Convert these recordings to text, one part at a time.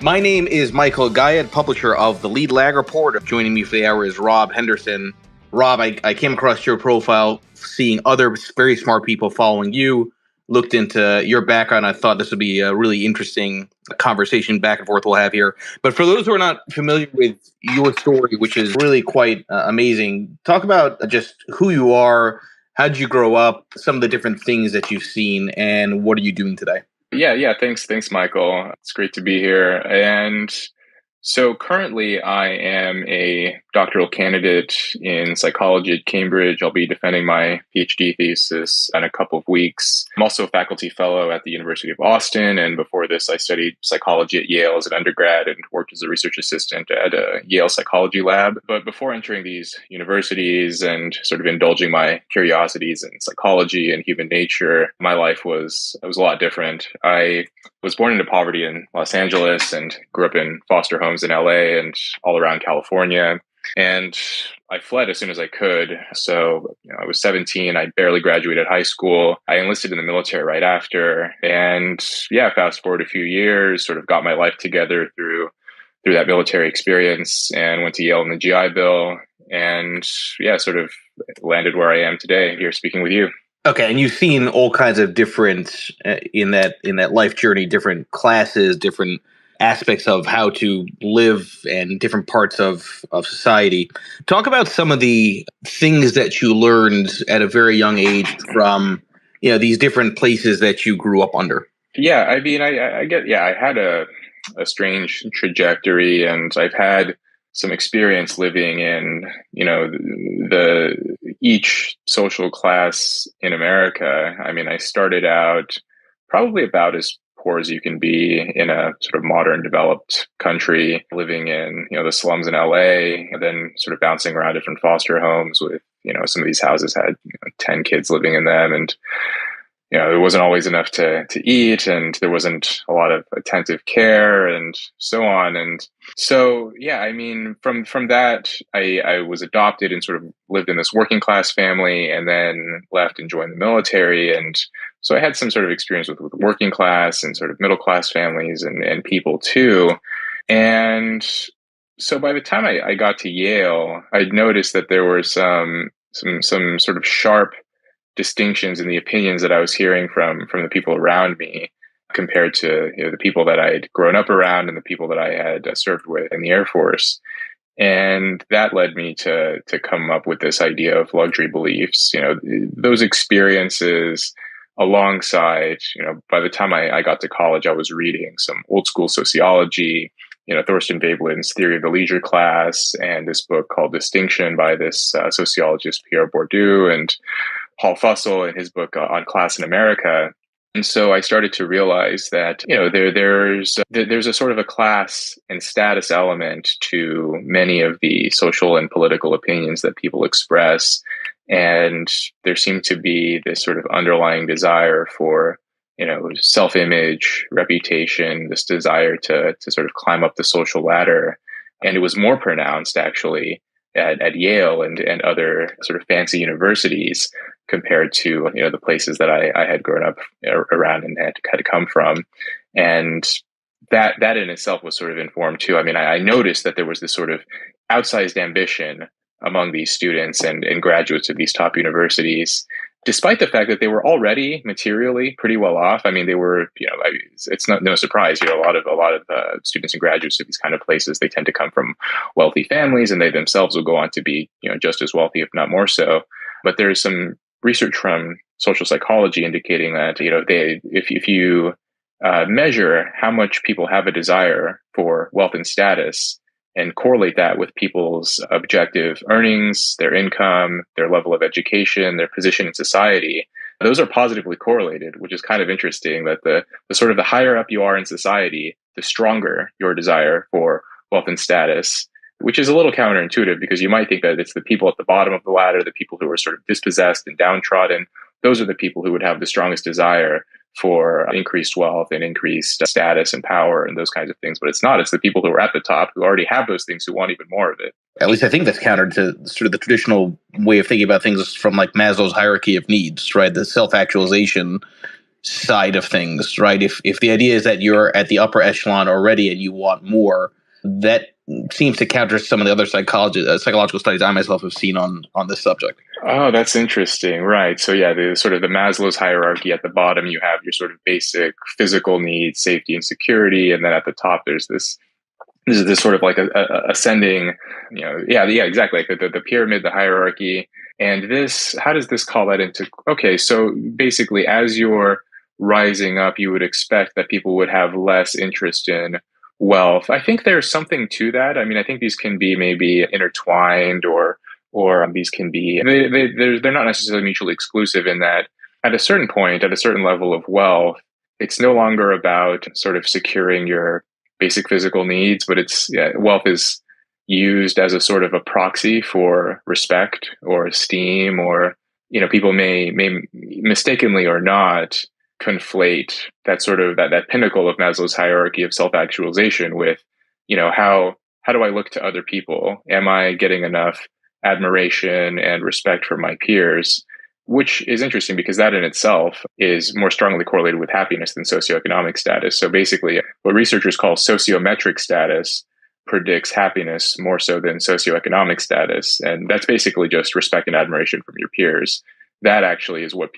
My name is Michael Guyad, publisher of the Lead Lag Report. Joining me for the hour is Rob Henderson. Rob, I came across your profile, seeing other very smart people following you, looked into your background. I thought this would be a really interesting conversation back and forth we'll have here. But for those who are not familiar with your story, which is really quite amazing, talk about just who you are, how did you grow up, some of the different things that you've seen, and what are you doing today? Yeah. Thanks, Michael. It's great to be here. And so currently I am a doctoral candidate in psychology at Cambridge. I'll be defending my PhD thesis in a couple of weeks. I'm also a faculty fellow at the University of Austin. And before this, I studied psychology at Yale as an undergrad and worked as a research assistant at a Yale psychology lab. But before entering these universities and sort of indulging my curiosities in psychology and human nature, my life was a lot different. I was born into poverty in Los Angeles and grew up in foster homes in LA and all around California. And I fled as soon as I could. So, I was 17. I barely graduated high school. I enlisted in the military right after. And fast forward a few years, sort of got my life together through that military experience and went to Yale in the GI Bill. And sort of landed where I am today, here speaking with you. Okay, and you've seen all kinds of different in that life journey, different classes, different aspects of how to live and different parts of society. Talk about some of the things that you learned at a very young age from these different places that you grew up under. Yeah, I mean, I had a strange trajectory, and I've had some experience living in, each social class in America. I mean, I started out probably about as poor as you can be in a sort of modern developed country, living in, the slums in LA, and then sort of bouncing around different foster homes with, some of these houses had 10 kids living in them. And there wasn't always enough to eat, and there wasn't a lot of attentive care and so on. And so, I mean, from that, I was adopted and sort of lived in this working class family, and then left and joined the military. And so I had some sort of experience with working class and sort of middle class families and people too. And so by the time I got to Yale, I'd noticed that there were some sort of sharp distinctions in the opinions that I was hearing from the people around me compared to the people that I had grown up around and the people that I had served with in the Air Force. And that led me to come up with this idea of luxury beliefs. Those experiences alongside, by the time I got to college, I was reading some old school sociology, Thorstein Veblen's Theory of the Leisure Class, and this book called Distinction by this sociologist Pierre Bourdieu, and Paul Fussell in his book on class in America. And so I started to realize that, there's a sort of a class and status element to many of the social and political opinions that people express. And there seemed to be this sort of underlying desire for, self-image, reputation, this desire to sort of climb up the social ladder. And it was more pronounced actually at Yale and other sort of fancy universities compared to the places that I had grown up around and had come from. And that in itself was sort of informed too. I mean, I noticed that there was this sort of outsized ambition among these students and graduates of these top universities, despite the fact that they were already materially pretty well off. I mean, they were, it's no surprise, a lot of students and graduates of these kind of places, they tend to come from wealthy families, and they themselves will go on to be, just as wealthy, if not more so. But there's some research from social psychology indicating that, if you measure how much people have a desire for wealth and status, and correlate that with people's objective earnings, their income, their level of education, their position in society, those are positively correlated, which is kind of interesting that the sort of the higher up you are in society, the stronger your desire for wealth and status, which is a little counterintuitive because you might think that it's the people at the bottom of the ladder, the people who are sort of dispossessed and downtrodden. Those are the people who would have the strongest desire for increased wealth and increased status and power and those kinds of things. But it's not. It's the people who are at the top who already have those things who want even more of it. At least I think that's counter to sort of the traditional way of thinking about things from like Maslow's hierarchy of needs, right? The self-actualization side of things, right? If the idea is that you're at the upper echelon already and you want more, that seems to counter some of the other psychological studies I myself have seen on this subject. Oh, that's interesting. Right. So yeah, the sort of the Maslow's hierarchy, at the bottom, you have your sort of basic physical needs, safety and security. And then at the top, there's this is this sort of like a ascending, yeah, exactly. Like the pyramid, the hierarchy. And this, how does this call that into, okay, so basically as you're rising up, you would expect that people would have less interest in wealth. I think there's something to that. I mean, I think these can be maybe intertwined, or these can be, they're not necessarily mutually exclusive, in that at a certain point, at a certain level of wealth, it's no longer about sort of securing your basic physical needs, but wealth is used as a sort of a proxy for respect or esteem, or people may mistakenly or not conflate that sort of that pinnacle of Maslow's hierarchy of self-actualization with, how do I look to other people? Am I getting enough admiration and respect from my peers? Which is interesting because that in itself is more strongly correlated with happiness than socioeconomic status. So basically, what researchers call sociometric status predicts happiness more so than socioeconomic status. And that's basically just respect and admiration from your peers. That actually is what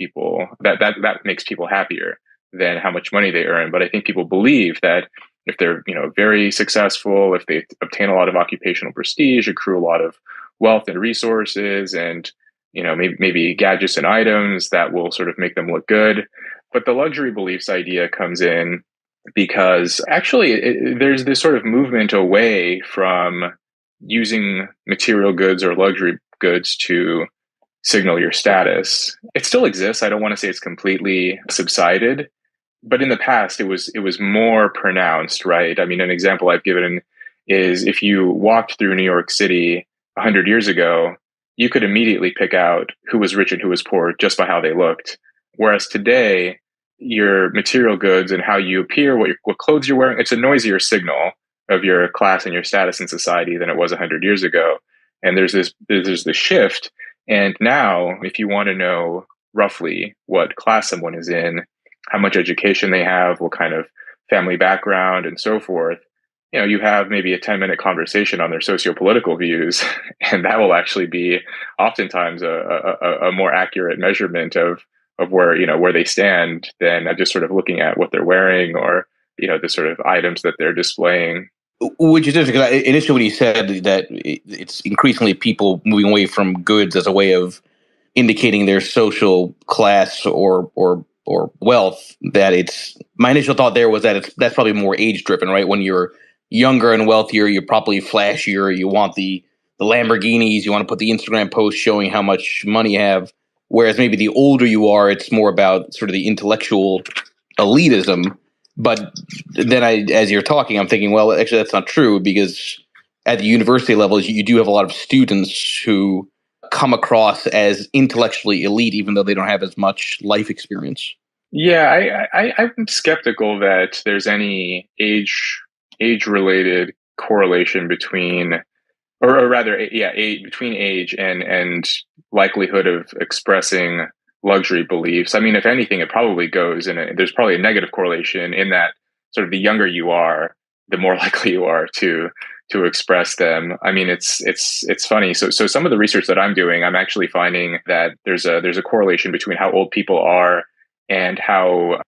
that makes people happier than how much money they earn. But I think people believe that if they're, very successful, if they obtain a lot of occupational prestige, accrue a lot of wealth and resources, and maybe gadgets and items, that will sort of make them look good. But the luxury beliefs idea comes in because actually there's this sort of movement away from using material goods or luxury goods to signal your status. It still exists. I don't want to say it's completely subsided, but in the past it was more pronounced, right? I mean, an example I've given is if you walked through New York City 100 years ago, you could immediately pick out who was rich and who was poor just by how they looked. Whereas today, your material goods and how you appear, what clothes you're wearing, it's a noisier signal of your class and your status in society than it was 100 years ago. And there's this shift. And now, if you want to know roughly what class someone is in, how much education they have, what kind of family background, and so forth, you have maybe a 10-minute conversation on their socio-political views, and that will actually be oftentimes a more accurate measurement of where they stand than just sort of looking at what they're wearing, or the sort of items that they're displaying. Which is interesting, because initially when you said that it's increasingly people moving away from goods as a way of indicating their social class or wealth, that it's, my initial thought there was that that's probably more age driven, right? When you're younger and wealthier, you're probably flashier. You want the Lamborghinis. You want to put the Instagram post showing how much money you have. Whereas maybe the older you are, it's more about sort of the intellectual elitism. But then as you're talking, I'm thinking, well, actually, that's not true, because at the university level, you do have a lot of students who come across as intellectually elite, even though they don't have as much life experience. Yeah, I'm skeptical that there's any age-related correlation between, or rather, yeah, between age and likelihood of expressing luxury beliefs. I mean, if anything, it probably goes there's probably a negative correlation, in that sort of the younger you are, the more likely you are to express them. I mean, it's funny. So some of the research that I'm doing, I'm actually finding that there's a correlation between how old people are and how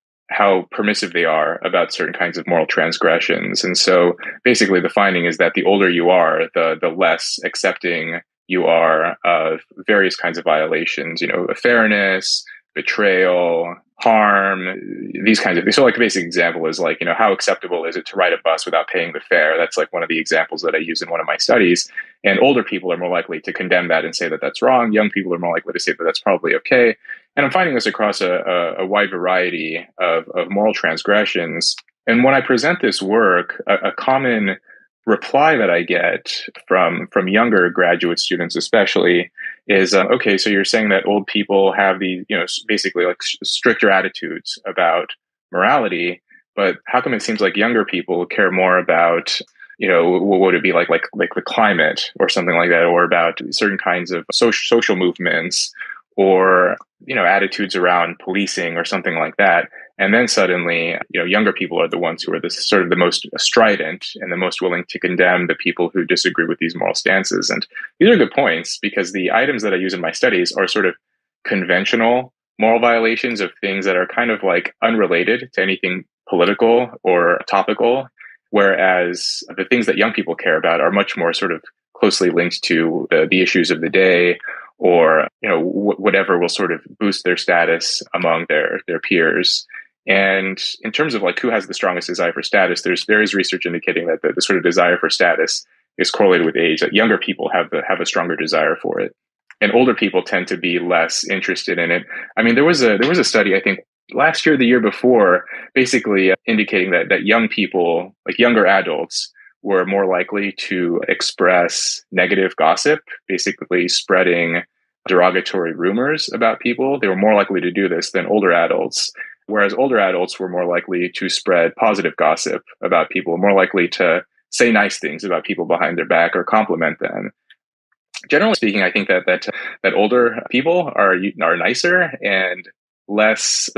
permissive they are about certain kinds of moral transgressions. And so basically the finding is that the older you are, the less accepting you are of various kinds of violations, fairness, betrayal, harm, these kinds of things. So like a basic example is like, how acceptable is it to ride a bus without paying the fare? That's like one of the examples that I use in one of my studies. And older people are more likely to condemn that and say that that's wrong. Young people are more likely to say that that's probably okay. And I'm finding this across a wide variety of moral transgressions. And when I present this work, a common reply that I get from younger graduate students, especially, is okay. So you're saying that old people have the basically like stricter attitudes about morality, but how come it seems like younger people care more about what would it be like the climate or something like that, or about certain kinds of social movements, or attitudes around policing or something like that? And then suddenly, younger people are the ones who are the sort of the most strident and the most willing to condemn the people who disagree with these moral stances. And these are good points because the items that I use in my studies are sort of conventional moral violations of things that are kind of like unrelated to anything political or topical, whereas the things that young people care about are much more sort of closely linked to the issues of the day, or whatever will sort of boost their status among their peers. And in terms of like who has the strongest desire for status, there is research indicating that the sort of desire for status is correlated with age. That younger people have a stronger desire for it, and older people tend to be less interested in it. I mean, there was a study, I think last year, the year before, basically indicating that young people, like younger adults, were more likely to express negative gossip, basically spreading derogatory rumors about people. They were more likely to do this than older adults, whereas older adults were more likely to spread positive gossip about people, more likely to say nice things about people behind their back or compliment them. Generally speaking, I think that older people are nicer and less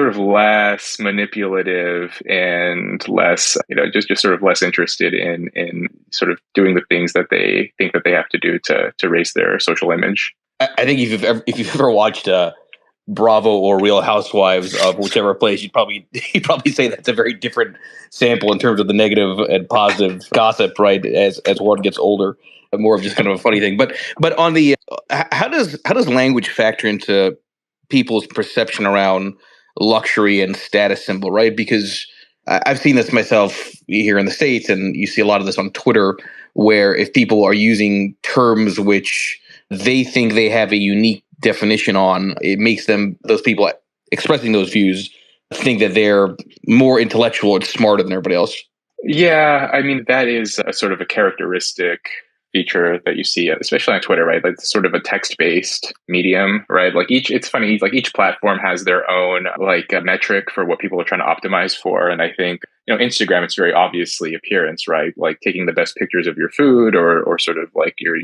manipulative and less just sort of less interested in sort of doing the things that they think that they have to do to raise their social image. I think if you've ever watched Bravo or Real Housewives of whichever place, you'd probably say that's a very different sample in terms of the negative and positive gossip, right? As one gets older, more of just kind of a funny thing. But on the how does language factor into people's perception around luxury and status symbol, right? Because I've seen this myself here in the States, and you see a lot of this on Twitter, where if people are using terms which they think they have a unique definition on, it makes those people expressing those views, think that they're more intellectual and smarter than everybody else. Yeah, I mean, that is a sort of a characteristic feature that you see, especially on Twitter, right? Like it's sort of a text-based medium, right? Like it's funny, like each platform has their own like a metric for what people are trying to optimize for. And I think, Instagram, it's very obviously appearance, right? Like taking the best pictures of your food or sort of like your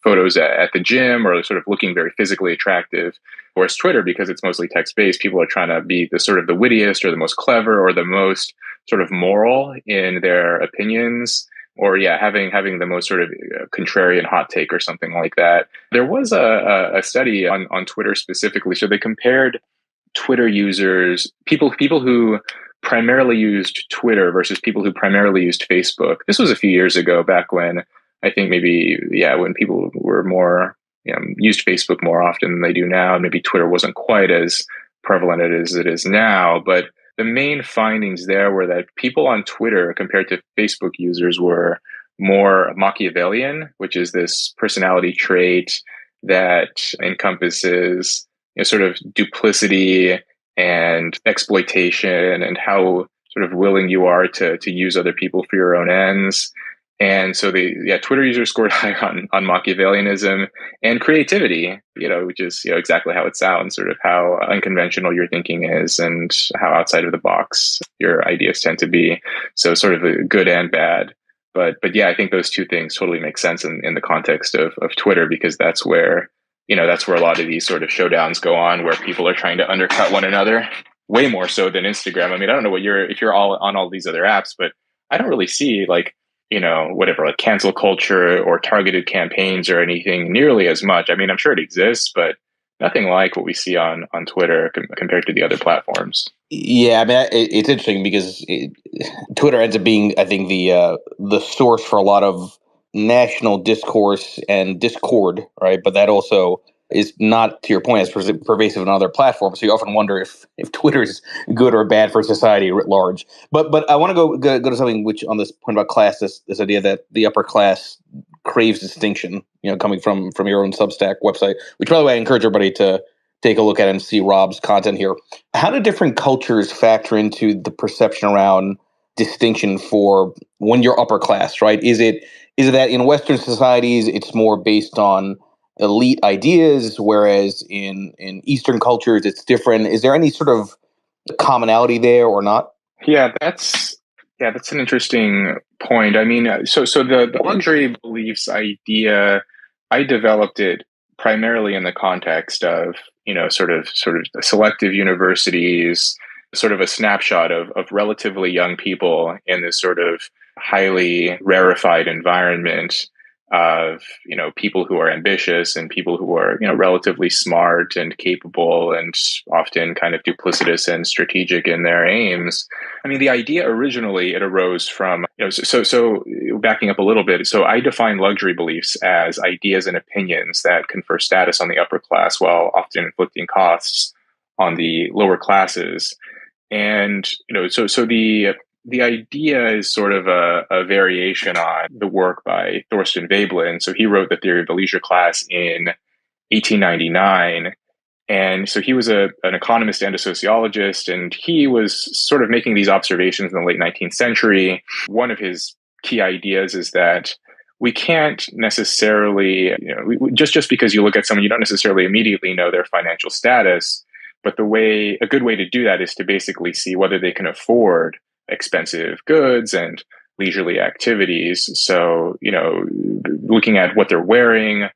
photos at the gym, or sort of looking very physically attractive. Whereas Twitter, because it's mostly text-based, people are trying to be the sort of the wittiest or the most clever or the most sort of moral in their opinions, or having the most sort of contrarian hot take or something like that. There was a study on Twitter specifically. So they compared Twitter users, people who primarily used Twitter versus people who primarily used Facebook. This was a few years ago, back when I think when people were more used Facebook more often than they do now. Maybe Twitter wasn't quite as prevalent as it is now, but the main findings there were that people on Twitter compared to Facebook users were more Machiavellian, which is this personality trait that encompasses sort of duplicity and exploitation and how sort of willing you are to use other people for your own ends. And so Twitter users scored high on Machiavellianism and creativity, which is exactly how it sounds, sort of how unconventional your thinking is and how outside of the box your ideas tend to be. So sort of a good and bad. But yeah, I think those two things totally make sense in the context of Twitter, because that's where a lot of these sort of showdowns go on, where people are trying to undercut one another way more so than Instagram. I mean, I don't know if you're all on all these other apps, but I don't really see like whatever, like cancel culture or targeted campaigns or anything nearly as much. I mean, I'm sure it exists, but nothing like what we see on Twitter compared to the other platforms. Yeah, I mean, it's interesting because Twitter ends up being, I think, the source for a lot of national discourse and discord, right? But that also is not, to your point, as pervasive in other platforms. So you often wonder if Twitter is good or bad for society writ large. But I want to go to something which, on this point about class, this idea that the upper class craves distinction, coming from your own Substack website, which, by the way, I encourage everybody to take a look at and see Rob's content here. How do different cultures factor into the perception around distinction for when you're upper class, right? Is it that in Western societies it's more based on elite ideas, whereas in Eastern cultures it's different? Is there any sort of commonality there or not? Yeah, that's an interesting point. I mean, so the luxury beliefs idea, I developed it primarily in the context of sort of selective universities sort of a snapshot of relatively young people in this sort of highly rarefied environment of, people who are ambitious and people who are, relatively smart and capable and often kind of duplicitous and strategic in their aims. I mean, the idea originally, it arose from, so backing up a little bit. So I define luxury beliefs as ideas and opinions that confer status on the upper class while often inflicting costs on the lower classes. And, so the idea is sort of a variation on the work by Thorstein Veblen. So he wrote The Theory of the Leisure Class in 1899. And so he was an economist and a sociologist, and he was sort of making these observations in the late 19th century. One of his key ideas is that we can't necessarily, just because you look at someone, you don't necessarily immediately know their financial status. But a good way to do that is to basically see whether they can afford expensive goods and leisurely activities. So, looking at what they're wearing,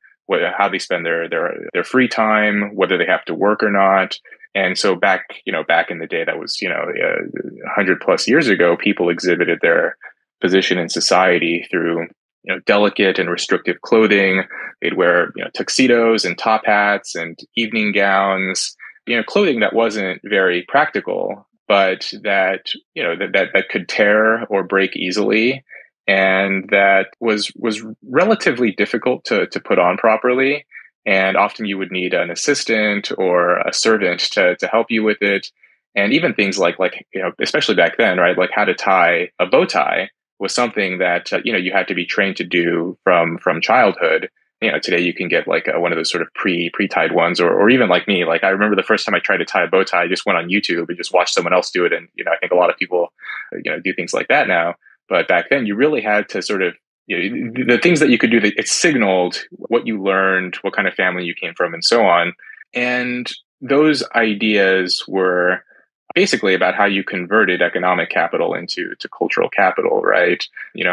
how they spend their free time, whether they have to work or not. And so back in the day, that was, 100 plus years ago, people exhibited their position in society through, delicate and restrictive clothing. They'd wear, tuxedos and top hats and evening gowns, clothing that wasn't very practical, but that, that could tear or break easily. And that was relatively difficult to put on properly. And often you would need an assistant or a servant to help you with it. And even things like, especially back then, right? Like how to tie a bow tie was something that, you had to be trained to do from childhood. Today you can get like one of those sort of pre-tied ones, or even like me, like I remember the first time I tried to tie a bow tie, I just went on YouTube and just watched someone else do it. And, I think a lot of people, do things like that now. But back then you really had to sort of, the things that you could do, that it signaled what you learned, what kind of family you came from, and so on. And those ideas were basically about how you converted economic capital into cultural capital, right?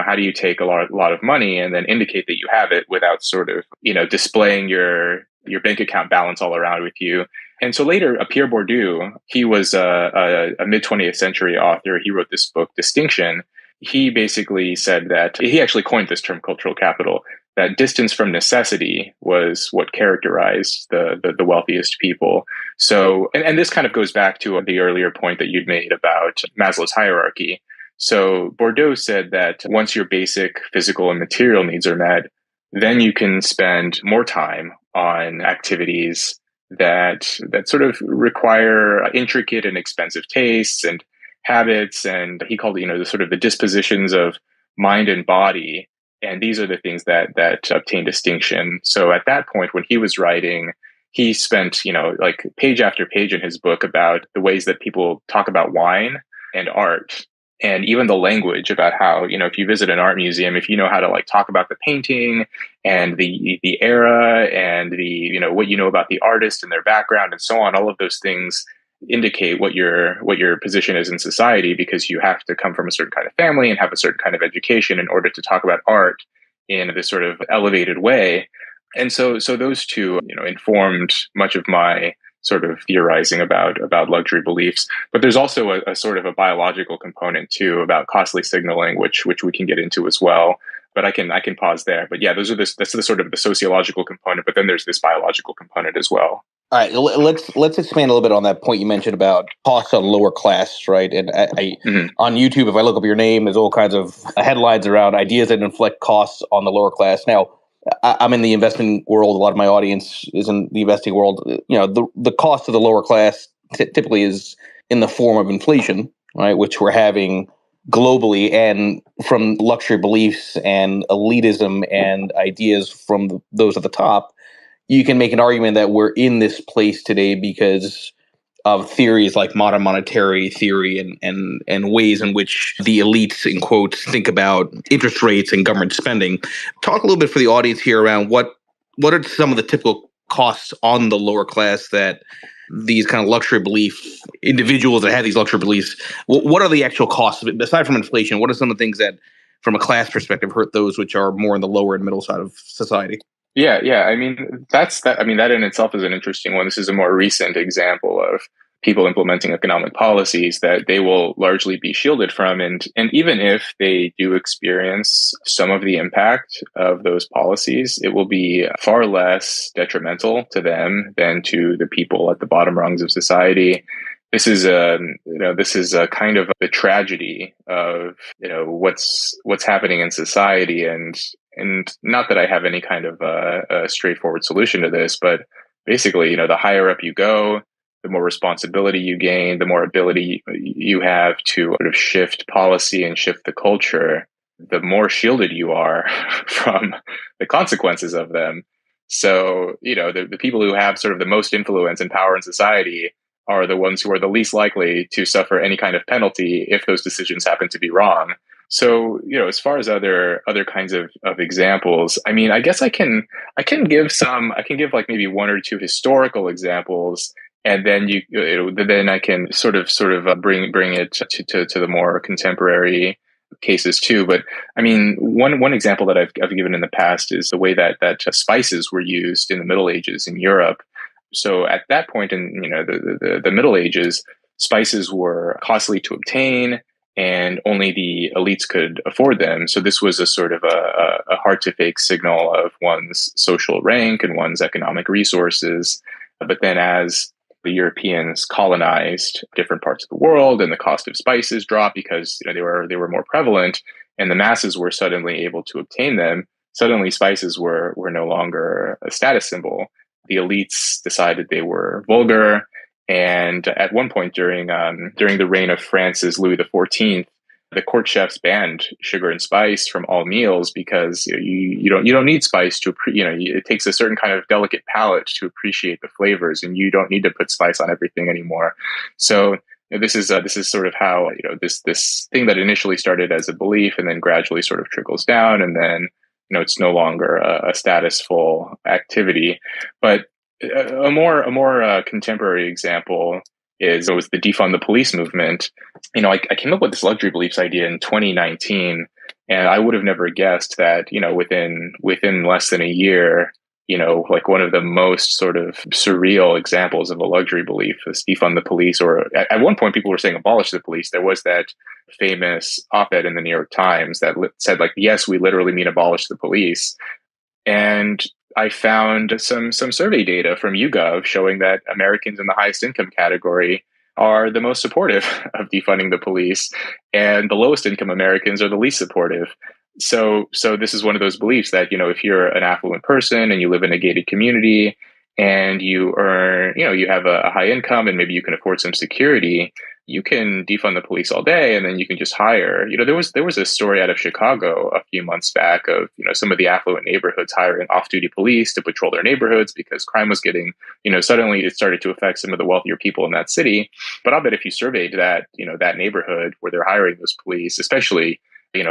How do you take a lot of money and then indicate that you have it without sort of, displaying your bank account balance all around with you? And so later, Pierre Bourdieu, he was a mid-20th century author. He wrote this book, Distinction. He basically said that he actually coined this term cultural capital, that distance from necessity was what characterized the wealthiest people. So, and this kind of goes back to the earlier point that you'd made about Maslow's hierarchy. So Bourdieu said that once your basic physical and material needs are met, then you can spend more time on activities that sort of require intricate and expensive tastes and habits. And he called it, the sort of the dispositions of mind and body. And these are the things that obtain distinction. So at that point, when he was writing, he spent, like page after page in his book about the ways that people talk about wine and art, and even the language about how, if you visit an art museum, if you know how to like talk about the painting and the era and the, what you know about the artist and their background and so on, all of those things indicate what your position is in society, because you have to come from a certain kind of family and have a certain kind of education in order to talk about art in this sort of elevated way. And so those two, informed much of my sort of theorizing about luxury beliefs. But there's also a sort of a biological component too about costly signaling, which we can get into as well. But I can pause there. But yeah, that's the sort of the sociological component. But then there's this biological component as well. All right, let's expand a little bit on that point you mentioned about costs on lower class, right? And I on YouTube, if I look up your name, there's all kinds of headlines around ideas that inflict costs on the lower class. Now, I'm in the investment world. A lot of my audience is in the investing world. The cost of the lower class typically is in the form of inflation, right? Which we're having globally, and from luxury beliefs and elitism and ideas from those at the top. You can make an argument that we're in this place today because of theories like modern monetary theory and ways in which the elites, in quotes, think about interest rates and government spending. Talk a little bit for the audience here around what are some of the typical costs on the lower class that these kind of luxury belief individuals that have these luxury beliefs, what are the actual costs? Aside from inflation, what are some of the things that, from a class perspective, hurt those which are more in the lower and middle side of society? Yeah. I mean, that in itself is an interesting one. This is a more recent example of people implementing economic policies that they will largely be shielded from. And even if they do experience some of the impact of those policies, it will be far less detrimental to them than to the people at the bottom rungs of society. This is a kind of the tragedy of what's happening in society, and not that I have any kind of a straightforward solution to this, but basically, the higher up you go, the more responsibility you gain, the more ability you have to sort of shift policy and shift the culture, the more shielded you are from the consequences of them. So, the people who have sort of the most influence and power in society are the ones who are the least likely to suffer any kind of penalty if those decisions happen to be wrong. So, as far as other kinds of examples, I mean, I guess I can give like maybe one or two historical examples, and then then I can sort of bring it to the more contemporary cases too. But I mean, one example that I've given in the past is the way that spices were used in the Middle Ages in Europe. So at that point in the Middle Ages, spices were costly to obtain, and only the elites could afford them. So this was a sort of a hard to fake signal of one's social rank and one's economic resources. But then as the Europeans colonized different parts of the world and the cost of spices dropped because they were more prevalent and the masses were suddenly able to obtain them, suddenly spices were no longer a status symbol. The elites decided they were vulgar. And at one point during the reign of Francis Louis XIV, the court chefs banned sugar and spice from all meals because you don't need spice to it takes a certain kind of delicate palate to appreciate the flavors, and you don't need to put spice on everything anymore. So this is sort of how this thing that initially started as a belief and then gradually sort of trickles down, and then it's no longer a statusful activity. But a more contemporary example was the defund the police movement. I came up with this luxury beliefs idea in 2019, and I would have never guessed that within less than a year, like one of the most sort of surreal examples of a luxury belief is defund the police. Or at one point, people were saying abolish the police. There was that famous op-ed in the New York Times that said, like, yes, we literally mean abolish the police. And I found some survey data from YouGov showing that Americans in the highest income category are the most supportive of defunding the police, and the lowest income Americans are the least supportive. So this is one of those beliefs that, if you're an affluent person and you live in a gated community and you earn, you have a high income and maybe you can afford some security, you can defund the police all day and then you can just hire. There was a story out of Chicago a few months back of, some of the affluent neighborhoods hiring off-duty police to patrol their neighborhoods because crime was getting, suddenly it started to affect some of the wealthier people in that city. But I'll bet if you surveyed that, that neighborhood where they're hiring those police, especially,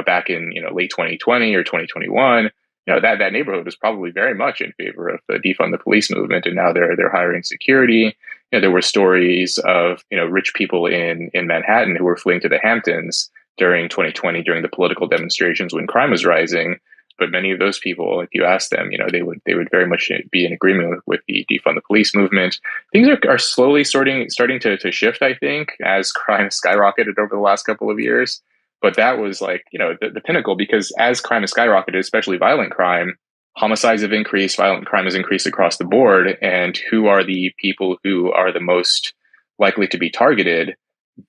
back in, late 2020 or 2021, that neighborhood was probably very much in favor of the defund the police movement, and now they're hiring security. There were stories of rich people in Manhattan who were fleeing to the Hamptons during 2020 during the political demonstrations when crime was rising. But many of those people, if you ask them, they would very much be in agreement with the defund the police movement. Things are slowly starting to shift, I think, as crime skyrocketed over the last couple of years. But that was like, the pinnacle, because as crime has skyrocketed, especially violent crime, homicides have increased, violent crime has increased across the board. And who are the people who are the most likely to be targeted?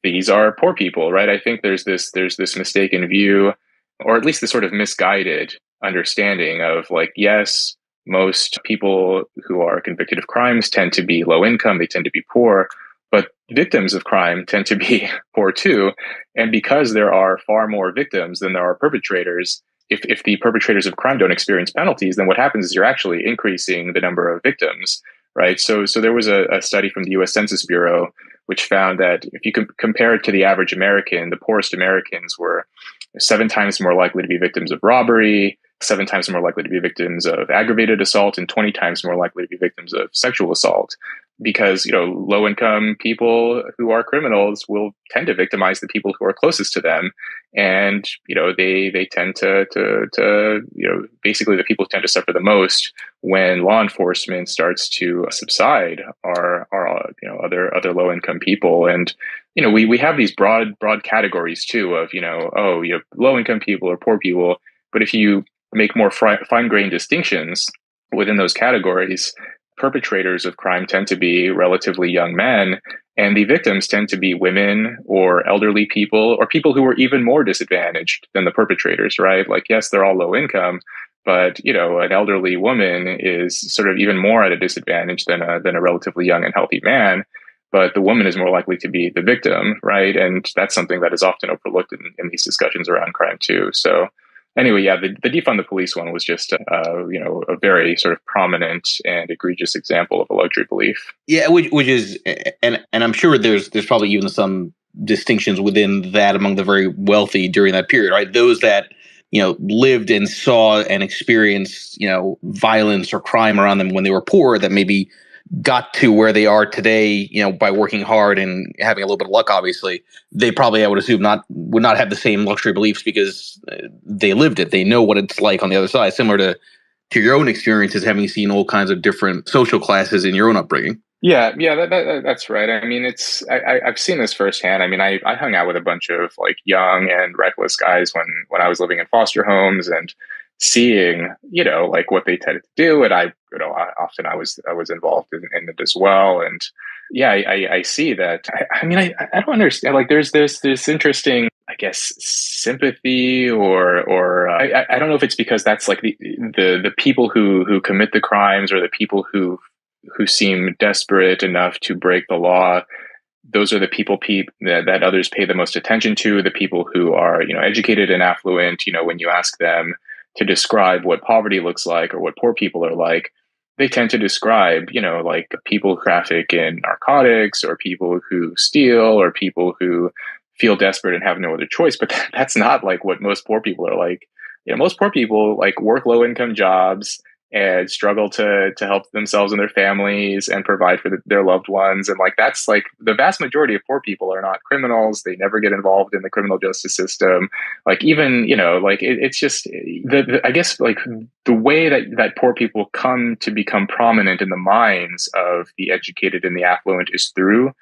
These are poor people, right? I think there's this mistaken view, or at least this sort of misguided understanding of like, yes, most people who are convicted of crimes tend to be low income, they tend to be poor, but victims of crime tend to be poor too. And because there are far more victims than there are perpetrators, if the perpetrators of crime don't experience penalties, then what happens is you're actually increasing the number of victims, right? So there was a study from the US Census Bureau which found that if you compare it to the average American, the poorest Americans were 7 times more likely to be victims of robbery, 7 times more likely to be victims of aggravated assault, and 20 times more likely to be victims of sexual assault. Because, low income people who are criminals will tend to victimize the people who are closest to them. And, they tend to basically the people who tend to suffer the most when law enforcement starts to subside are other low income people. And, we have these broad categories too of, you have low income people or poor people. But if you make more fine grained distinctions within those categories, perpetrators of crime tend to be relatively young men, and the victims tend to be women or elderly people or people who are even more disadvantaged than the perpetrators, right? Like, yes, they're all low income, but, an elderly woman is sort of even more at a disadvantage than a relatively young and healthy man. But the woman is more likely to be the victim, right? And that's something that is often overlooked in these discussions around crime too. So anyway, yeah, the defund the police one was just, a very sort of prominent and egregious example of a luxury belief. Yeah, which is, and I'm sure there's probably even some distinctions within that among the very wealthy during that period, right? Those that lived and saw and experienced violence or crime around them when they were poor, that maybe got to where they are today, by working hard and having a little bit of luck. Obviously, they probably, I would assume, would not have the same luxury beliefs because they lived it. They know what it's like on the other side, similar to your own experiences, having seen all kinds of different social classes in your own upbringing. Yeah, that's right. I mean, I've seen this firsthand. I mean, I hung out with a bunch of like young and reckless guys when I was living in foster homes and seeing, like what they tended to do. And often I was involved in it as well. And yeah, I see that. I mean, I don't understand. Like, there's this interesting, I guess, sympathy or I don't know if it's because that's like the people who commit the crimes or the people who seem desperate enough to break the law. Those are the people that others pay the most attention to, the people who are, educated and affluent. When you ask them to describe what poverty looks like or what poor people are like, they tend to describe, like people who traffic in narcotics or people who steal or people who feel desperate and have no other choice. But that's not like what most poor people are like. Most poor people like work low income jobs and struggle to help themselves and their families and provide for their loved ones. And like, that's like the vast majority of poor people are not criminals. They never get involved in the criminal justice system. Like, even, like it's just I guess like the way that poor people come to become prominent in the minds of the educated and the affluent is through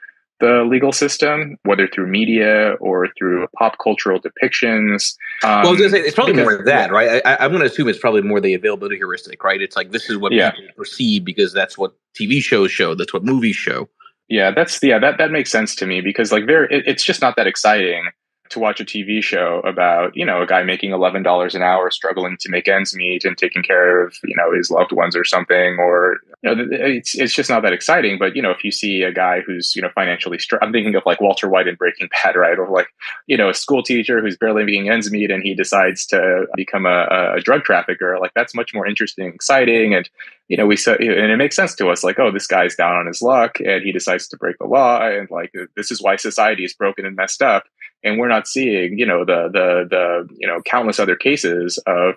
the legal system, whether through media or through pop cultural depictions. Well, I was going to say, it's probably more that, right? I'm going to assume it's probably more the availability heuristic, right? It's like, this is what people perceive because that's what TV shows show. That's what movies show. Yeah, that makes sense to me because like it's just not that exciting to watch a TV show about, a guy making $11 an hour, struggling to make ends meet and taking care of, his loved ones or something, or, it's just not that exciting. But, if you see a guy who's, financially I'm thinking of like Walter White in Breaking Bad, right? Or like, a school teacher who's barely making ends meet and he decides to become a drug trafficker. Like, that's much more interesting, exciting. And, and it makes sense to us, like, oh, this guy's down on his luck and he decides to break the law. And like, this is why society is broken and messed up. And we're not seeing, the countless other cases of,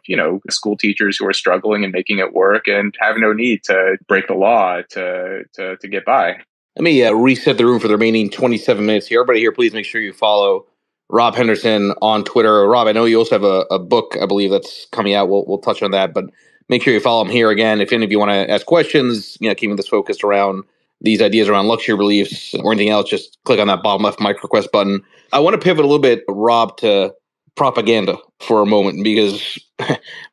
school teachers who are struggling and making it work and have no need to break the law to get by. Let me reset the room for the remaining 27 minutes here. Everybody here, please make sure you follow Rob Henderson on Twitter. Rob, I know you also have a book, I believe, that's coming out. We'll touch on that, but make sure you follow him here again. If any of you want to ask questions, keeping this focused around these ideas around luxury beliefs or anything else, just click on that bottom left mic request button. I want to pivot a little bit, Rob, to propaganda for a moment, because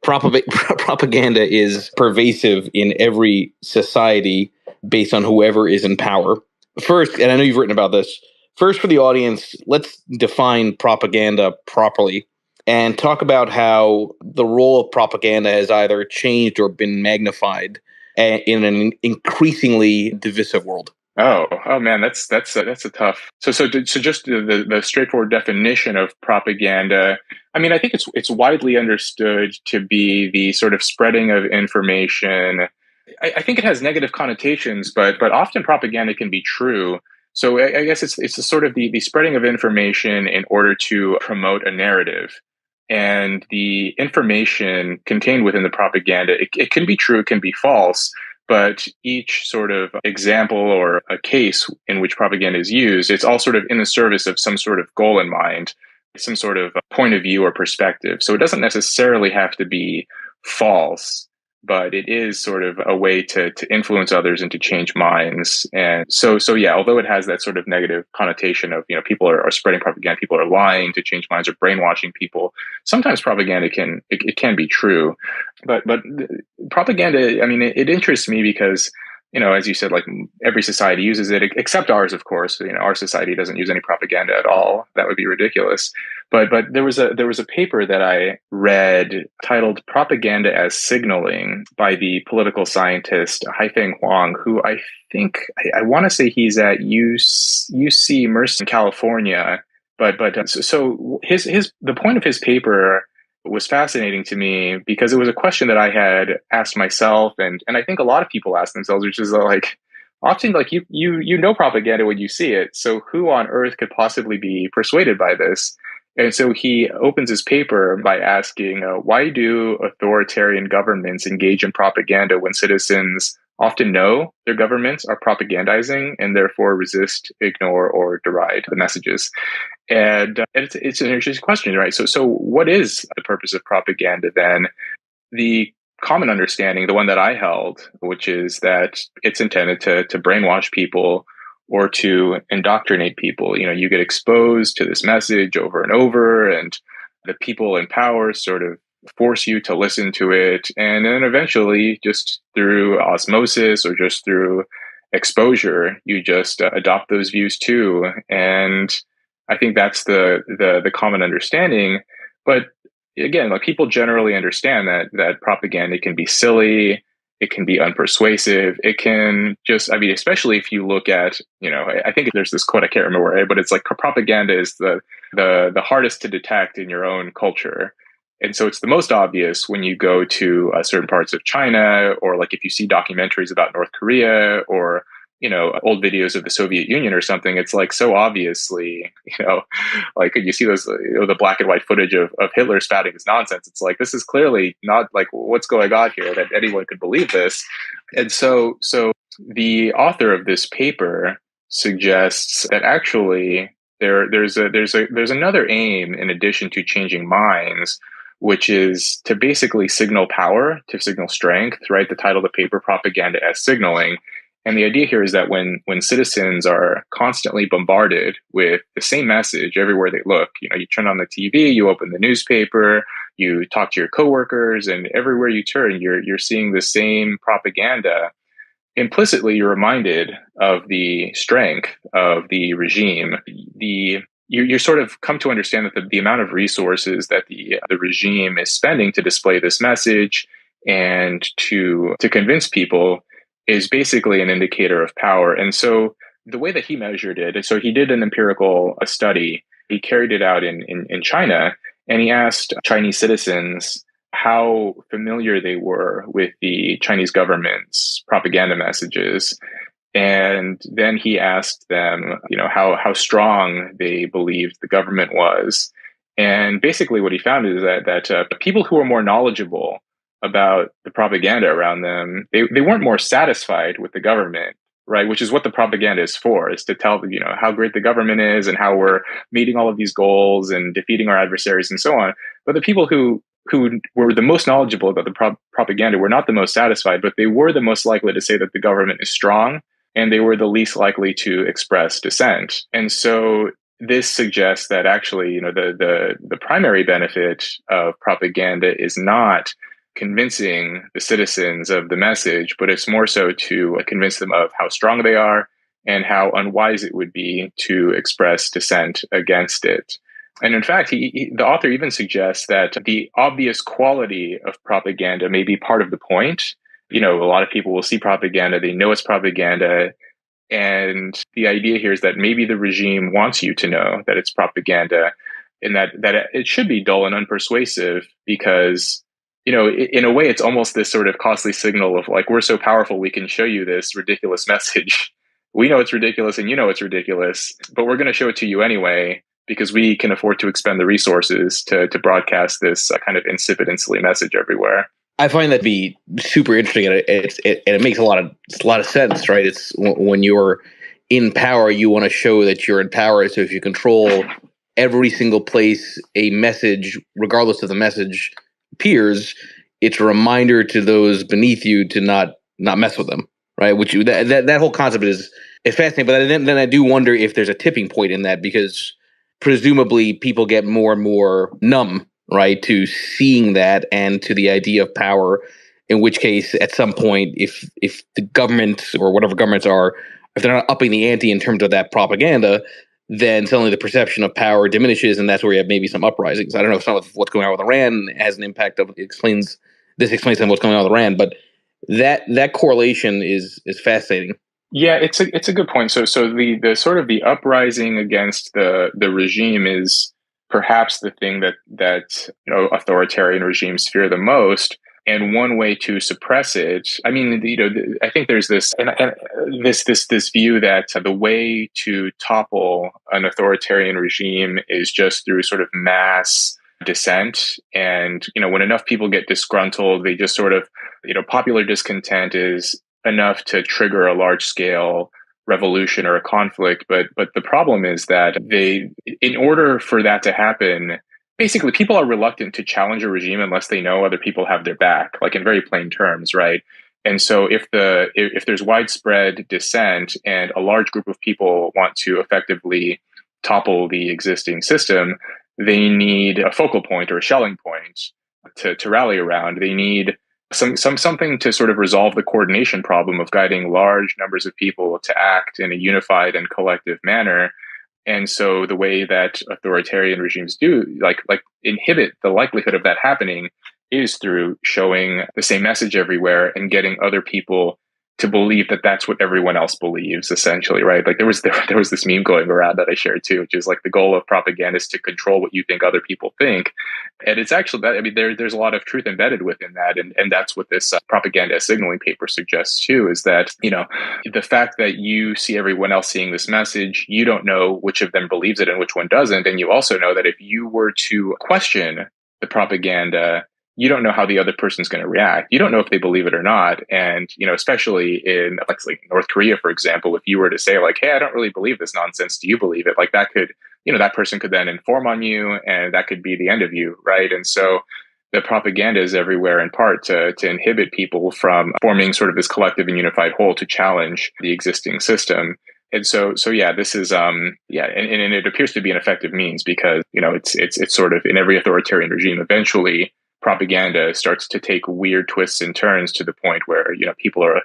propaganda is pervasive in every society based on whoever is in power. First, and I know you've written about this, first for the audience, let's define propaganda properly and talk about how the role of propaganda has either changed or been magnified in an increasingly divisive world. Oh man, that's a tough. So just the straightforward definition of propaganda. I mean, I think it's widely understood to be the sort of spreading of information. I think it has negative connotations, but often propaganda can be true. So I guess it's a sort of the spreading of information in order to promote a narrative. And the information contained within the propaganda, it can be true, it can be false, but each sort of example or a case in which propaganda is used, it's all sort of in the service of some sort of goal in mind, some sort of point of view or perspective. So it doesn't necessarily have to be false, but it is sort of a way to influence others and to change minds. And so yeah, although it has that sort of negative connotation of, people are spreading propaganda, people are lying to change minds or brainwashing people, sometimes propaganda can be true. But propaganda, I mean, it interests me because, as you said, like every society uses it, except ours, of course. Our society doesn't use any propaganda at all. That would be ridiculous. But there was a paper that I read titled "Propaganda as Signaling" by the political scientist Haifeng Huang, who I think I want to say he's at UC Mercer in California. But so his the point of his paper was fascinating to me because it was a question that I had asked myself, and I think a lot of people ask themselves, which is like, often like you know propaganda when you see it. So who on earth could possibly be persuaded by this? And so he opens his paper by asking, why do authoritarian governments engage in propaganda when citizens often know their governments are propagandizing and therefore resist, ignore, or deride the messages? And it's an interesting question, right? So what is the purpose of propaganda then? The common understanding, the one that I held, which is that it's intended to brainwash people or to indoctrinate people. You get exposed to this message over and over, and the people in power sort of force you to listen to it. And then eventually, just through osmosis or just through exposure, you just adopt those views too. And I think that's the common understanding. But again, like people generally understand that propaganda can be silly, it can be unpersuasive, it can just, I mean, especially if you look at, I think there's this quote, I can't remember where, but it's like propaganda is the hardest to detect in your own culture. And so it's the most obvious when you go to certain parts of China, or like if you see documentaries about North Korea, or old videos of the Soviet Union or something. It's like so obviously, like you see those, the black and white footage of Hitler spouting his nonsense. It's like, this is clearly not like what's going on here, that anyone could believe this. And so the author of this paper suggests that actually there's another aim in addition to changing minds, which is to basically signal power, to signal strength, right? The title of the paper, Propaganda as Signaling. And the idea here is that when citizens are constantly bombarded with the same message everywhere they look, you turn on the TV, you open the newspaper, you talk to your coworkers, and everywhere you turn, you're seeing the same propaganda. Implicitly, you're reminded of the strength of the regime. You sort of come to understand that the amount of resources that the regime is spending to display this message and to convince people is basically an indicator of power. And so the way that he measured it, so he did an empirical study. He carried it out in China, and he asked Chinese citizens how familiar they were with the Chinese government's propaganda messages. And then he asked them, how strong they believed the government was. And basically what he found is that people who were more knowledgeable about the propaganda around them, they weren't more satisfied with the government, right? Which is what the propaganda is for, is to tell how great the government is and how we're meeting all of these goals and defeating our adversaries and so on. But the people who were the most knowledgeable about the propaganda were not the most satisfied, but they were the most likely to say that the government is strong, and they were the least likely to express dissent. And so this suggests that actually, the primary benefit of propaganda is not convincing the citizens of the message, but it's more so to convince them of how strong they are and how unwise it would be to express dissent against it. And in fact, the author even suggests that the obvious quality of propaganda may be part of the point. A lot of people will see propaganda, they know it's propaganda. And the idea here is that maybe the regime wants you to know that it's propaganda, and that it should be dull and unpersuasive because, in a way, it's almost this sort of costly signal of like, we're so powerful, we can show you this ridiculous message. We know it's ridiculous and you know it's ridiculous, but we're going to show it to you anyway because we can afford to expend the resources to broadcast this kind of insipid and silly message everywhere. I find that to be super interesting, and it makes a lot of sense, right? It's when you're in power, you want to show that you're in power. So if you control every single place a message, regardless of the message, appears, it's a reminder to those beneath you to not mess with them, right? Which that whole concept is fascinating. But then I do wonder if there's a tipping point in that, because presumably people get more and more numb, right, to seeing that and to the idea of power. In which case, at some point, if the government or whatever governments are, if they're not upping the ante in terms of that propaganda, then suddenly the perception of power diminishes, and that's where you have maybe some uprisings. I don't know if some of what's going on with Iran has an impact of explains some of what's going on with Iran, but that correlation is fascinating. Yeah, it's a good point. So the sort of the uprising against the regime is perhaps the thing that authoritarian regimes fear the most. And one way to suppress it, I mean, I think there's this this view that the way to topple an authoritarian regime is just through sort of mass dissent. And when enough people get disgruntled, they just sort of popular discontent is enough to trigger a large scale revolution or a conflict. But the problem is that in order for that to happen, basically people are reluctant to challenge a regime unless they know other people have their back, like in very plain terms, right? And so if there's widespread dissent and a large group of people want to effectively topple the existing system, they need a focal point or a Schelling point to rally around. They need something to sort of resolve the coordination problem of guiding large numbers of people to act in a unified and collective manner. And so the way that authoritarian regimes do, like inhibit the likelihood of that happening, is through showing the same message everywhere and getting other people to believe that that's what everyone else believes, essentially, right? Like there was this meme going around that I shared too, which is like the goal of propaganda is to control what you think other people think. And it's actually that, I mean, there's a lot of truth embedded within that. And that's what this propaganda signaling paper suggests too, is that, the fact that you see everyone else seeing this message, you don't know which of them believes it and which one doesn't. And you also know that if you were to question the propaganda, you don't know how the other person's going to react. You don't know if they believe it or not. And, especially in like North Korea, for example, if you were to say like, hey, I don't really believe this nonsense. Do you believe it? Like that could, that person could then inform on you and that could be the end of you. Right. And so the propaganda is everywhere in part to inhibit people from forming sort of this collective and unified whole to challenge the existing system. And so yeah, this is and it appears to be an effective means because, it's sort of in every authoritarian regime, eventually propaganda starts to take weird twists and turns to the point where people are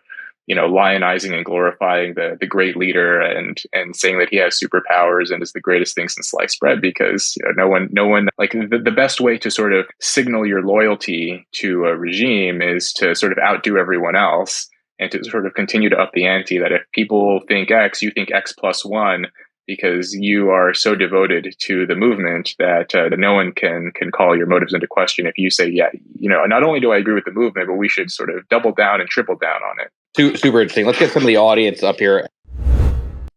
lionizing and glorifying the great leader and saying that he has superpowers and is the greatest thing since sliced bread, because no one like the best way to sort of signal your loyalty to a regime is to sort of outdo everyone else and to sort of continue to up the ante, that if people think X, you think X plus one, because you are so devoted to the movement that no one can call your motives into question if you say, yeah, not only do I agree with the movement, but we should sort of double down and triple down on it. Super interesting. Let's get some of the audience up here.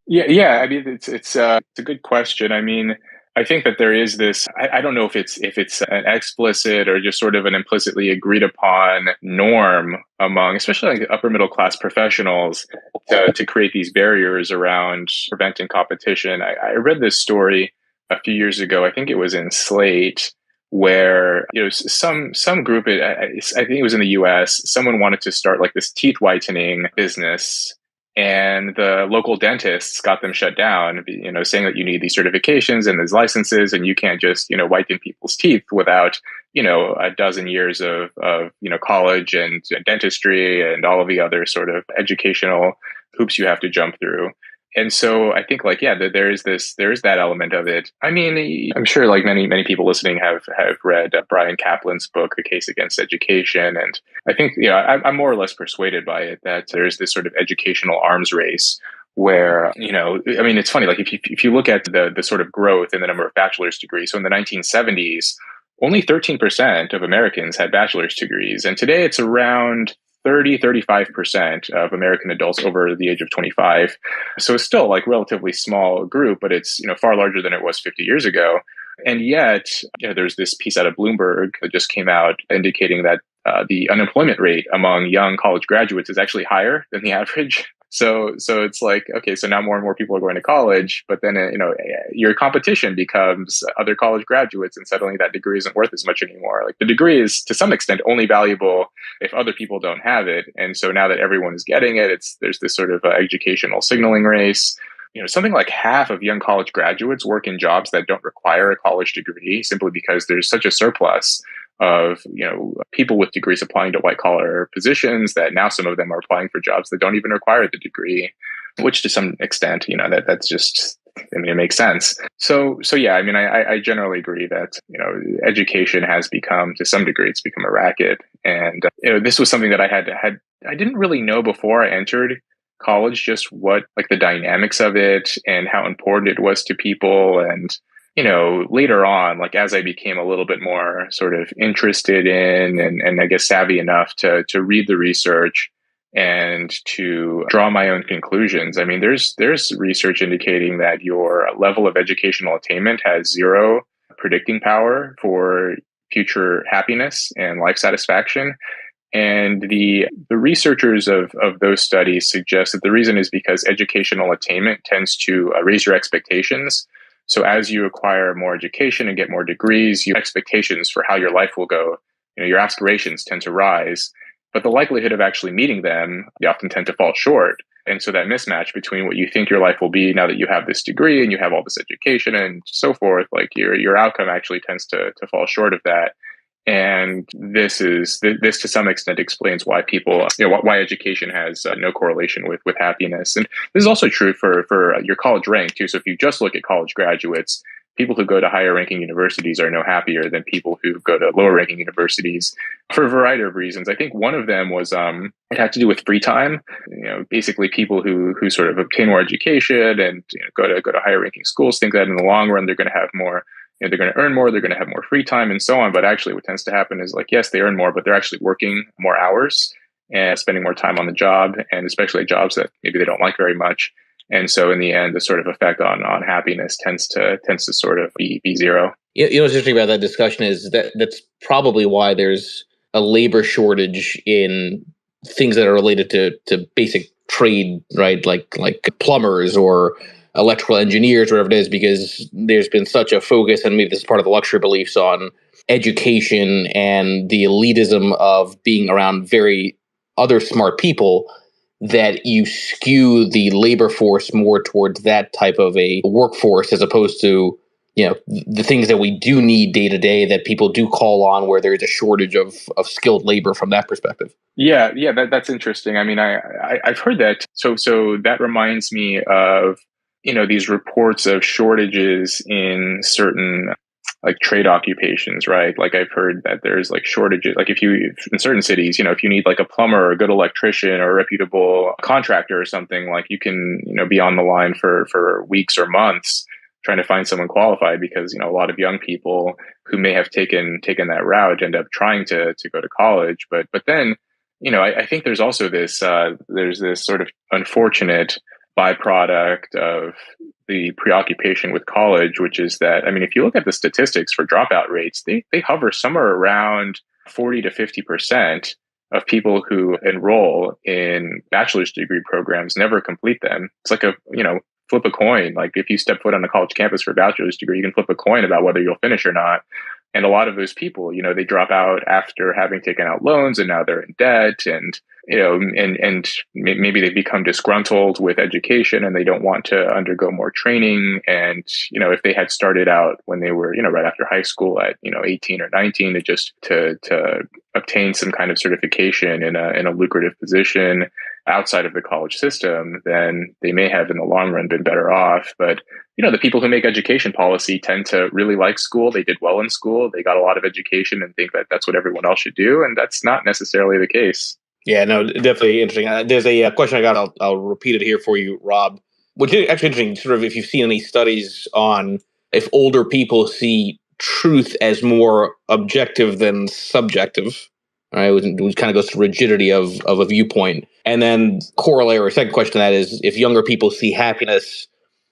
Yeah. I mean, it's a good question. I mean, I think that there is this, I don't know if it's an explicit or just sort of an implicitly agreed upon norm among, especially like upper middle class professionals, to create these barriers around preventing competition. I read this story a few years ago. I think it was in Slate, where some group, I think it was in the US, someone wanted to start like this teeth whitening business. And the local dentists got them shut down, saying that you need these certifications and these licenses, and you can't just, whiten people's teeth without, a dozen years of college and dentistry and all of the other sort of educational hoops you have to jump through. And so I think there is that element of it. I mean, I'm sure like many people listening have read Brian Kaplan's book, The Case Against Education. And I think, I'm more or less persuaded by it that there's this sort of educational arms race where, I mean, it's funny, like if you look at the sort of growth in the number of bachelor's degrees. So in the 1970s, only 13% of Americans had bachelor's degrees. And today it's around 35% of American adults over the age of 25. So it's still like relatively small group, but it's, far larger than it was 50 years ago. And yet, there's this piece out of Bloomberg that just came out indicating that the unemployment rate among young college graduates is actually higher than the average. So it's like, okay, so now more and more people are going to college, but then, your competition becomes other college graduates, and suddenly that degree isn't worth as much anymore. Like the degree is to some extent only valuable if other people don't have it. And so now that everyone is getting it, there's this sort of educational signaling race. Something like half of young college graduates work in jobs that don't require a college degree simply because there's such a surplus of people with degrees applying to white collar positions that now some of them are applying for jobs that don't even require the degree, which to some extent, that's just, it makes sense. So yeah, I generally agree that, education has become, to some degree, it's become a racket. And, this was something that I didn't really know before I entered college, just what, like the dynamics of it and how important it was to people. And, later on, like as I became a little bit more sort of interested in and I guess savvy enough to read the research and to draw my own conclusions. There's research indicating that your level of educational attainment has zero predicting power for future happiness and life satisfaction. And the researchers of those studies suggest that the reason is because educational attainment tends to raise your expectations. So as you acquire more education and get more degrees, your expectations for how your life will go, your aspirations tend to rise. But the likelihood of actually meeting them, you often tend to fall short. And so that mismatch between what you think your life will be now that you have this degree and you have all this education and so forth, like your outcome actually tends to fall short of that. And this to some extent explains why people, why education has no correlation with happiness. And this is also true for your college rank too. So if you just look at college graduates, people who go to higher ranking universities are no happier than people who go to lower ranking universities for a variety of reasons. I think one of them was it had to do with free time. Basically people who sort of obtain more education and go to higher ranking schools think that in the long run they're going to have more. They're going to earn more, they're going to have more free time and so on. But actually what tends to happen is like, yes, they earn more, but they're actually working more hours and spending more time on the job, and especially jobs that maybe they don't like very much. And so in the end, the sort of effect on happiness tends to sort of be zero. What's interesting about that discussion is that's probably why there's a labor shortage in things that are related to basic trade, right? Like plumbers or electrical engineers, whatever it is, because there's been such a focus, and maybe this is part of the luxury beliefs, on education and the elitism of being around very other smart people, that you skew the labor force more towards that type of a workforce as opposed to, the things that we do need day to day that people do call on where there's a shortage of skilled labor from that perspective. Yeah, that's interesting. I've heard that. So that reminds me of, these reports of shortages in certain like trade occupations, right? Like I've heard that there's like shortages, like if in certain cities, if you need like a plumber or a good electrician or a reputable contractor or something, like you can, be on the line for weeks or months trying to find someone qualified because, a lot of young people who may have taken that route end up trying to go to college. But then, I think there's also this, there's this sort of unfortunate byproduct of the preoccupation with college, which is that, if you look at the statistics for dropout rates, they hover somewhere around 40 to 50% of people who enroll in bachelor's degree programs never complete them. It's like flip a coin. Like if you step foot on a college campus for a bachelor's degree, you can flip a coin about whether you'll finish or not. And a lot of those people, they drop out after having taken out loans and now they're in debt, and and maybe they become disgruntled with education and they don't want to undergo more training. And, if they had started out when they were, right after high school at, 18 or 19 to obtain some kind of certification in a lucrative position outside of the college system, then they may have in the long run been better off. But, the people who make education policy tend to really like school. They did well in school. They got a lot of education and think that that's what everyone else should do. And that's not necessarily the case. Yeah, no, definitely interesting. There's a question I got. I'll repeat it here for you, Rob. Which is actually interesting, sort of if you've seen any studies on if older people see truth as more objective than subjective. Right, which kind of goes to rigidity of a viewpoint. And then corollary, or second question to that is if younger people see happiness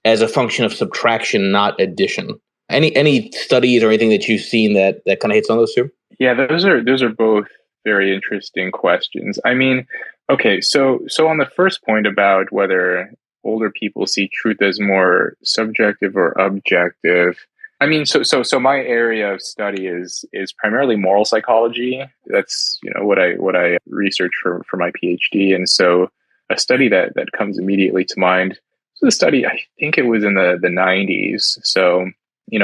as a function of subtraction, not addition. Any studies or anything that you've seen that kind of hits on those two? Yeah, those are both very interesting questions. I mean, okay, so on the first point about whether older people see truth as more subjective or objective, I mean, so my area of study is primarily moral psychology. That's what I research for my PhD, and so a study that comes immediately to mind is the study. I think it was in the 90s. So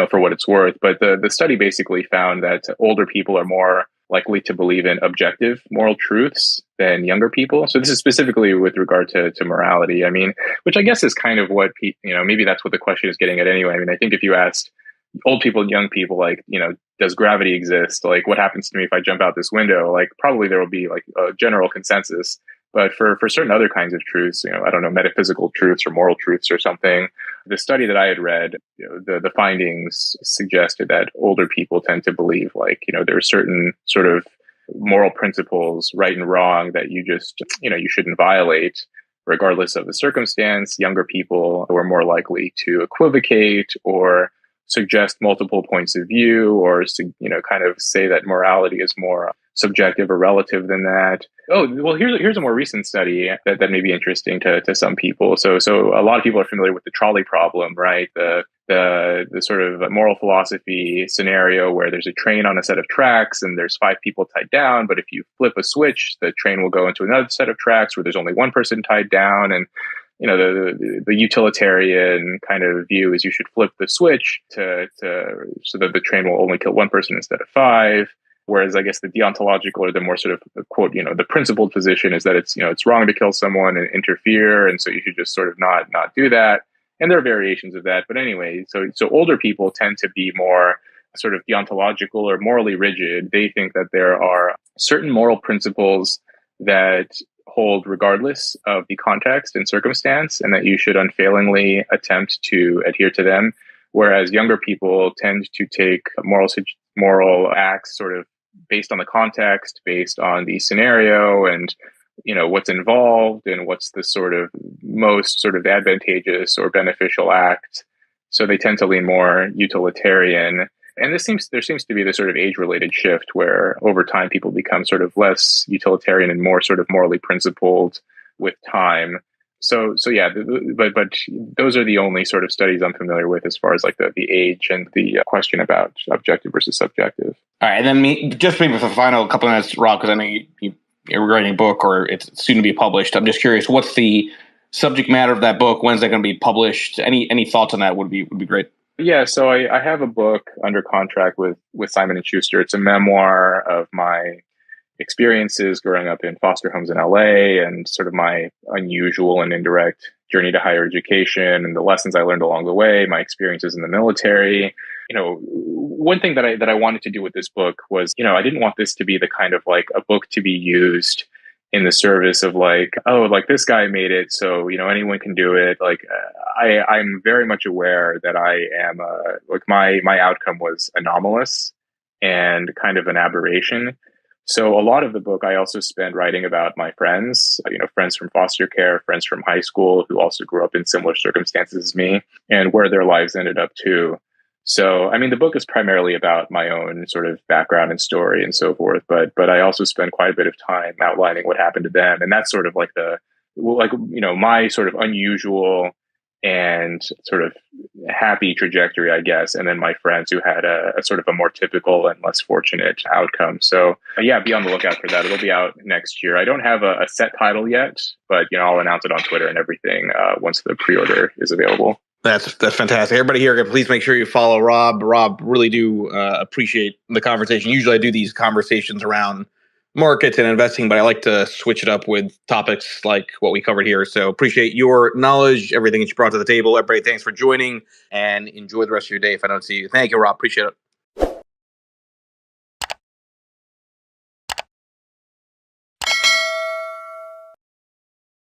for what it's worth, but the study basically found that older people are more likely to believe in objective moral truths than younger people. So this is specifically with regard to morality. I mean, which I guess is kind of what maybe that's what the question is getting at anyway. I mean, I think if you asked old people and young people, like, does gravity exist? Like, what happens to me if I jump out this window? Like, probably there will be like a general consensus. But for certain other kinds of truths, I don't know, metaphysical truths or moral truths or something, the study that I had read, the findings suggested that older people tend to believe like, there are certain sort of moral principles, right and wrong, that you just, you shouldn't violate regardless of the circumstance. Younger people were more likely to equivocate or suggest multiple points of view, or kind of say that morality is more subjective or relative than that. Oh, well, here's a more recent study that may be interesting to some people. So a lot of people are familiar with the trolley problem, right? The sort of moral philosophy scenario where there's a train on a set of tracks and there's 5 people tied down, but if you flip a switch, the train will go into another set of tracks where there's only one person tied down. And the utilitarian kind of view is you should flip the switch so that the train will only kill one person instead of 5. Whereas I guess the deontological, or the more sort of quote, the principled position is that it's wrong to kill someone and interfere, and so you should just sort of not do that. And there are variations of that, but anyway, so older people tend to be more sort of deontological or morally rigid. They think that there are certain moral principles that hold regardless of the context and circumstance, and that you should unfailingly attempt to adhere to them. Whereas younger people tend to take moral acts sort of based on the context, based on the scenario, and what's involved and what's the sort of most sort of advantageous or beneficial act. So they tend to lean more utilitarian. And there seems to be this sort of age-related shift where over time people become sort of less utilitarian and more sort of morally principled with time. So yeah, but those are the only sort of studies I'm familiar with as far as like the age and the question about objective versus subjective. All right, and then just maybe for the final couple of minutes, Rob, because I know you're writing a book or it's soon to be published. I'm just curious, what's the subject matter of that book? When's that going to be published? Any thoughts on that would be great. Yeah, so I have a book under contract with Simon & Schuster. It's a memoir of my experiences growing up in foster homes in LA and sort of my unusual and indirect journey to higher education and the lessons I learned along the way, my experiences in the military. One thing that I wanted to do with this book was, I didn't want this to be the kind of like a book to be used in the service of like, oh, like this guy made it, so, anyone can do it. Like, I'm very much aware that I am, like my outcome was anomalous and kind of an aberration. So a lot of the book I also spent writing about my friends, friends from foster care, friends from high school who also grew up in similar circumstances as me, and where their lives ended up too. So, I mean, the book is primarily about my own sort of background and story and so forth, but I also spend quite a bit of time outlining what happened to them. And that's sort of like my sort of unusual and sort of happy trajectory, I guess. And then my friends who had a sort of a more typical and less fortunate outcome. So yeah, be on the lookout for that. It'll be out next year. I don't have a set title yet, but I'll announce it on Twitter and everything once the pre-order is available. That's fantastic. Everybody here, please make sure you follow Rob. Rob, really do appreciate the conversation. Usually I do these conversations around markets and investing, but I like to switch it up with topics like what we covered here. So appreciate your knowledge, everything that you brought to the table. Everybody, thanks for joining and enjoy the rest of your day if I don't see you. Thank you, Rob. Appreciate it.